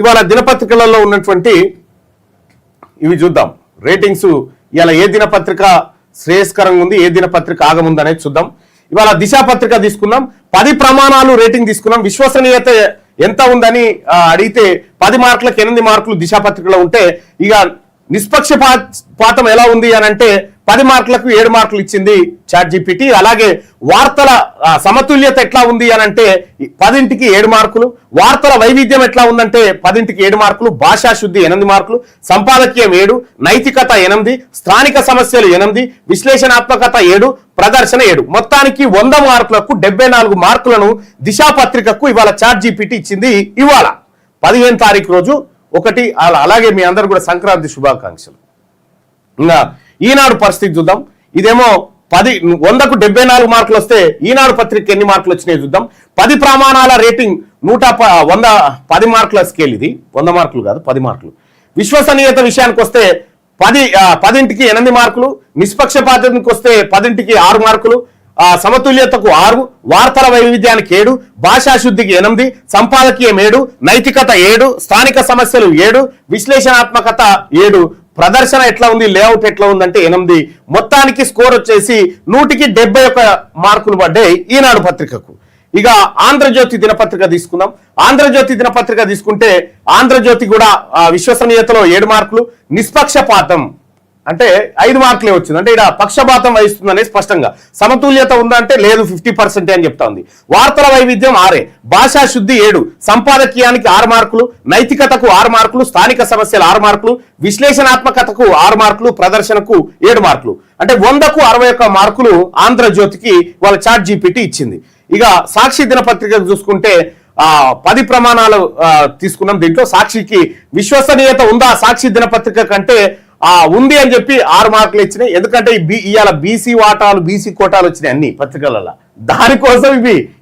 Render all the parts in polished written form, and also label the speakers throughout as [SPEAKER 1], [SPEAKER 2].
[SPEAKER 1] ఇవాళ దినపత్రికలలో ఉన్నటువంటి ఇవి చూద్దాం రేటింగ్స్. ఇవాళ ఏ దినపత్రిక శ్రేయస్కరంగా ఉంది, ఏ దినపత్రిక ఆగముంది అనేది చూద్దాం. ఇవాళ దిశ పత్రిక తీసుకున్నాం, 10 ప్రమాణాలు రేటింగ్ తీసుకున్నాం. విశ్వసనీయత ఎంత ఉందని అడిగితే 10 మార్కులకు 8 మార్కులు దిశ పత్రికలో ఉంటే, ఇక నిష్పక్షపాతం ఎలా ఉంది అని అంటే 10 మార్కులకు 7 మార్కులు ఇచ్చింది చాట్ జీపీటీ. అలాగే వార్తల సమతుల్యత ఎట్లా ఉంది అని అంటే 10కి 7 మార్కులు. వార్తల వైవిధ్యం ఎట్లా ఉందంటే 10కి 7 మార్కులు. భాషా శుద్ధి 8 మార్కులు, సంపాదకీయం 7, నైతికత 8, స్థానిక సమస్యలు 8, విశ్లేషణాత్మకత 7, ప్రదర్శన 7. మొత్తానికి 100 మార్కులకు 74 మార్కులను దిశా పత్రికకు ఇవాళ చాట్ జీపీటీ ఇచ్చింది. ఇవాళ 15 తారీఖు రోజు 1. అలాగే మీ అందరు కూడా సంక్రాంతి శుభాకాంక్షలు. ఇంకా ఈనాడు పరిస్థితి చూద్దాం. ఇదేమో 100కు 74 మార్కులు వస్తే ఈనాడు పత్రిక ఎన్ని మార్కులు వచ్చినాయి చూద్దాం. 10 ప్రమాణాల రేటింగ్ 10 మార్కుల స్కేల్. ఇది 100 మార్కులు కాదు, 10 మార్కులు. విశ్వసనీయత విషయానికి వస్తే 10కి 8 మార్కులు. నిష్పక్షపాతానికి వస్తే 10కి 6 మార్కులు. సమతుల్యతకు 6, వార్తల వైవిధ్యానికి 7, భాషా శుద్ధికి 8, సంపాదకీయం 7, నైతికత 7, స్థానిక సమస్యలు 7, విశ్లేషణాత్మకత 7, ప్రదర్శన ఎట్లా ఉంది, లేఅవుట్ ఎట్లా ఉందంటే 8. మొత్తానికి స్కోర్ వచ్చేసి 100కి 71 మార్కులు పడ్డాయి ఈనాడు పత్రికకు. ఇక ఆంధ్రజ్యోతి దినపత్రిక తీసుకుందాం. ఆంధ్రజ్యోతి దినపత్రిక తీసుకుంటే ఆంధ్రజ్యోతి కూడా విశ్వసనీయతలో 7 మార్కులు. నిష్పక్షపాతం అంటే 5 మార్కులే వచ్చింది. అంటే ఇక్కడ పక్షపాతం వహిస్తుందనే స్పష్టంగా. సమతుల్యత ఉందంటే లేదు, 50% అని చెప్తా ఉంది. వార్తల వైవిధ్యం 6, భాషా శుద్ధి 7, సంపాదకీయానికి 6 మార్కులు, నైతికతకు 6 మార్కులు, స్థానిక సమస్యలు 6 మార్కులు, విశ్లేషణాత్మకతకు 6 మార్కులు, ప్రదర్శనకు 7 మార్కులు. అంటే 100కు 61 మార్కులు ఆంధ్రజ్యోతికి వాళ్ళ చాట్ జీపీటీ ఇచ్చింది. ఇక సాక్షి దినపత్రిక చూసుకుంటే 10 ప్రమాణాలు తీసుకున్నాం. దీంట్లో సాక్షికి విశ్వసనీయత ఉందా సాక్షి దినపత్రిక కంటే ఉంది అని చెప్పి 6 మార్కులు ఇచ్చినాయి. ఎందుకంటే ఇవాళ బీసీ వాటాలు, బీసీ కోటాలు వచ్చినాయి అన్ని పత్రికలలో. దానికోసం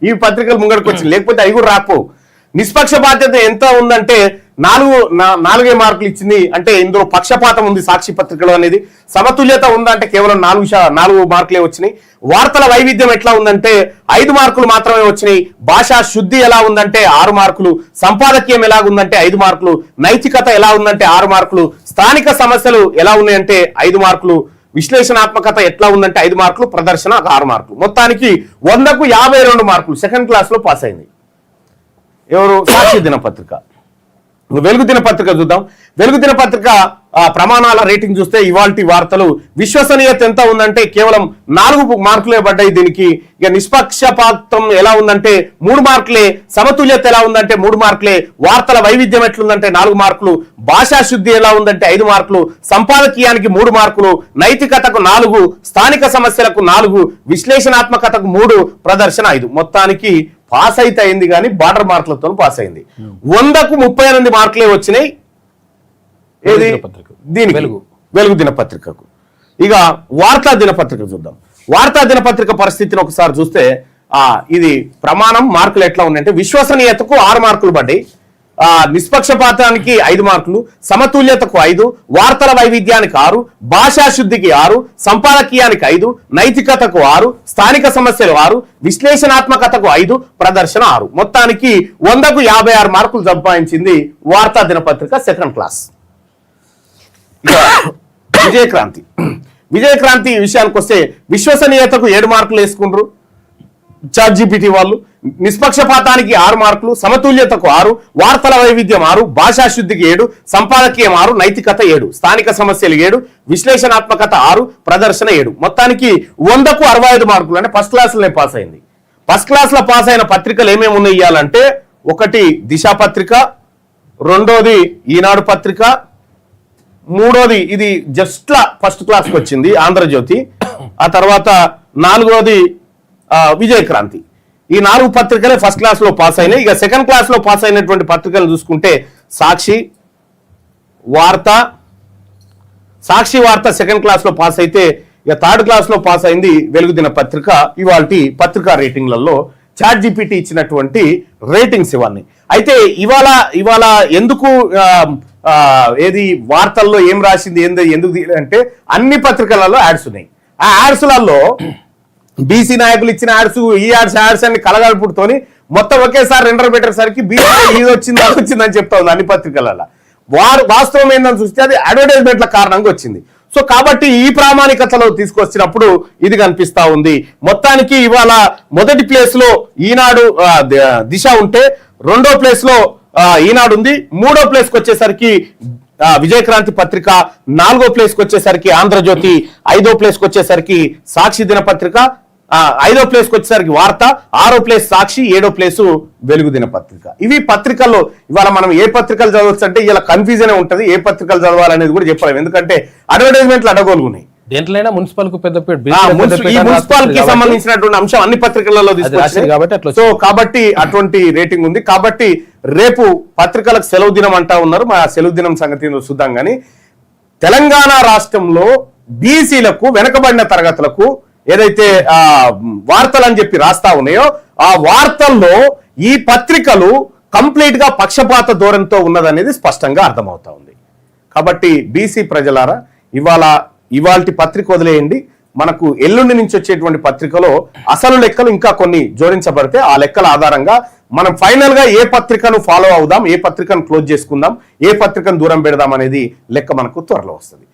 [SPEAKER 1] ఈ పత్రికలు ముంగడికి వచ్చినాయి, లేకపోతే అవి కూడా రాకపోవు. నిష్పక్ష బాధ్యత ఎంత ఉందంటే 4 మార్కులు ఇచ్చింది. అంటే ఇందులో పక్షపాతం ఉంది సాక్షి పత్రికలో అనేది. సమతుల్యత ఉందంటే కేవలం 4 మార్కులే వచ్చినాయి. వార్తల వైవిధ్యం ఎట్లా ఉందంటే 5 మార్కులు మాత్రమే వచ్చినాయి. భాషా శుద్ధి ఎలా ఉందంటే 6 మార్కులు, సంపాదకీయం ఎలా ఉందంటే 5 మార్కులు, నైతికత ఎలా ఉందంటే 6 మార్కులు, స్థానిక సమస్యలు ఎలా ఉన్నాయంటే 5 మార్కులు, విశ్లేషణాత్మకత ఎట్లా ఉందంటే 5 మార్కులు, ప్రదర్శన 6 మార్కులు. మొత్తానికి 100కు 52 మార్కులు. సెకండ్ క్లాస్ లో పాస్ అయింది ఎవరు? సాక్షి దినపత్రిక. వెలుగు దినపత్రిక చూద్దాం. వెలుగు దినపత్రిక ప్రమాణాల రేటింగ్ చూస్తే ఇవాల్టి వార్తలు విశ్వసనీయత ఎంత ఉందంటే కేవలం 4 మార్కులే పడ్డాయి దీనికి. ఇక నిష్పక్షపాతం ఎలా ఉందంటే 3 మార్కులే, సమతుల్యత ఎలా ఉందంటే 3 మార్కులే, వార్తల వైవిధ్యం ఎట్లుందంటే 4 మార్కులు, భాషా శుద్ధి ఎలా ఉందంటే 5 మార్కులు, సంపాదకీయానికి 3 మార్కులు, నైతికతకు 4, స్థానిక సమస్యలకు 4, విశ్లేషణాత్మకతకు 3, ప్రదర్శన 5. మొత్తానికి పాస్ అయితే అయింది కానీ బార్డర్ మార్కులతో పాస్ అయింది. 100కు 38 మార్కులే వచ్చినాయి ఏది దీనికి వెలుగు దినపత్రికకు. ఇక వార్తా దినపత్రిక చూద్దాం. వార్తా దినపత్రిక పరిస్థితిని ఒకసారి చూస్తే ఇది ప్రమాణం మార్కులు ఎట్లా ఉన్నాయంటే విశ్వసనీయతకు 6 మార్కులు పడ్డాయి, నిష్పక్షపాతానికి 5 మార్కులు, సమతుల్యతకు 5, వార్తల వైవిధ్యానికి 6, భాషా శుద్ధికి 6, సంపాదకీయానికి 5, నైతికతకు 6, స్థానిక సమస్యలు 6, విశ్లేషణాత్మకతకు 5, ప్రదర్శన 6. మొత్తానికి 100కు 56 మార్కులు సంపాదించింది వార్తా దినపత్రిక సెకండ్ క్లాస్. విజయక్రాంతి విషయానికి వస్తే విశ్వసనీయతకు 7 మార్కులు వేసుకుంటారు చాట్ జీపీటీ వాళ్ళు. నిష్పక్షపాతానికి 6 మార్కులు, సమతుల్యతకు 6, వార్తల వైవిధ్యం 6, భాషా శుద్ధికి 7, సంపాదకీయం 6, నైతికత 7, స్థానిక సమస్యలు 7, విశ్లేషణాత్మకత 6, ప్రదర్శన 7. మొత్తానికి 100కు 65 మార్కులు. అంటే ఫస్ట్ క్లాస్లోనే పాస్ అయింది. ఫస్ట్ క్లాస్ లో పాస్ అయిన పత్రికలు ఏమేమి ఉన్నాయి ఇవ్వాలంటే 1 దిశ పత్రిక, 2ది ఈనాడు పత్రిక, 3ది ఇది జస్ట్ ఫస్ట్ క్లాస్కి వచ్చింది ఆంధ్రజ్యోతి, ఆ తర్వాత 4వది విజయక్రాంతి. ఈ 4 పత్రికలే ఫస్ట్ క్లాస్ లో పాస్ అయినాయి. ఇక సెకండ్ క్లాస్ లో పాస్ అయినటువంటి పత్రికలు చూసుకుంటే సాక్షి వార్త సెకండ్ క్లాస్ లో పాస్ అయితే, ఇక థర్డ్ క్లాస్ లో పాస్ అయింది వెలుగు దిన పత్రిక. ఇవాల్టి పత్రికా రేటింగ్లలో చాట్ జీపీటీ ఇచ్చినటువంటి రేటింగ్స్ ఇవన్నీ. అయితే ఇవాళ ఎందుకు ఏది వార్తల్లో ఏం రాసింది ఎందుకు అంటే అన్ని పత్రికలలో యాడ్స్ ఉన్నాయి. ఆ యాడ్స్లలో బీసీ నాయకులు ఇచ్చిన యాడ్స్, ఈ యాడ్స్ అన్ని కలగలుపుతోని మొత్తం ఒకేసారి రెండర్ పెట్టేసరికి బీసీ ఇది వచ్చింది అది వచ్చిందని చెప్తా ఉంది అన్ని పత్రికలలో. వాస్తవం ఏందని చూస్తే అది అడ్వర్టైజ్మెంట్ల కారణంగా వచ్చింది. సో కాబట్టి ఈ ప్రామాణికతలో తీసుకొచ్చినప్పుడు ఇది కనిపిస్తా ఉంది. మొత్తానికి ఇవాళ మొదటి ప్లేస్ లో ఈనాడు దిశ ఉంటే, రెండో ప్లేస్ లో ఈనాడు ఉంది, మూడో ప్లేస్ కి వచ్చేసరికి విజయక్రాంతి పత్రిక, నాలుగో ప్లేస్ కి వచ్చేసరికి ఆంధ్రజ్యోతి, ఐదో ప్లేస్ కి వచ్చేసరికి సాక్షి దినపత్రిక, ఐదో ప్లేస్ కి వచ్చేసరికి వార్త, ఆరో ప్లేస్ సాక్షి, ఏడో ప్లేసు వెలుగు దినపత్రిక. ఇవి పత్రికల్లో ఇవాళ మనం ఏ పత్రికలు చదవచ్చు అంటే ఇలా కన్ఫ్యూజన్ ఉంటది, ఏ పత్రికలు చదవాలనేది కూడా చెప్పలేము. ఎందుకంటే అడ్వర్టైజ్మెంట్లు అడగోలుగున్నాయి.
[SPEAKER 2] దేంట్లైనా మున్సిపల్ కు
[SPEAKER 1] మున్సిపల్ కి సంబంధించినటువంటి అంశం అన్ని పత్రికలలో తీసుకొచ్చారు కాబట్టి సో కాబట్టి అటువంటి రేటింగ్ ఉంది. కాబట్టి రేపు పత్రికలకు సెలవు దినం అంటా ఉన్నారు. మా సెలవు దినం సంగతి చూద్దాం. కానీ తెలంగాణ రాష్ట్రంలో బీసీలకు, వెనకబడిన తరగతులకు ఏదైతే వార్తలు అని చెప్పి రాస్తా ఉన్నాయో ఆ వార్తల్లో ఈ పత్రికలు కంప్లీట్ గా పక్షపాత ధోరణితో ఉన్నదనేది స్పష్టంగా అర్థమవుతా ఉంది. కాబట్టి బీసీ ప్రజలారా ఇవాల్టి పత్రిక వదిలేయండి. మనకు ఎల్లుండి నుంచి వచ్చేటువంటి పత్రికలో అసలు లెక్కలు ఇంకా కొన్ని జోడించబడితే ఆ లెక్కల ఆధారంగా మనం ఫైనల్ గా ఏ పత్రికను ఫాలో అవుదాం, ఏ పత్రికను క్లోజ్ చేసుకుందాం, ఏ పత్రికను దూరం పెడదాం అనేది లెక్క మనకు త్వరలో వస్తుంది.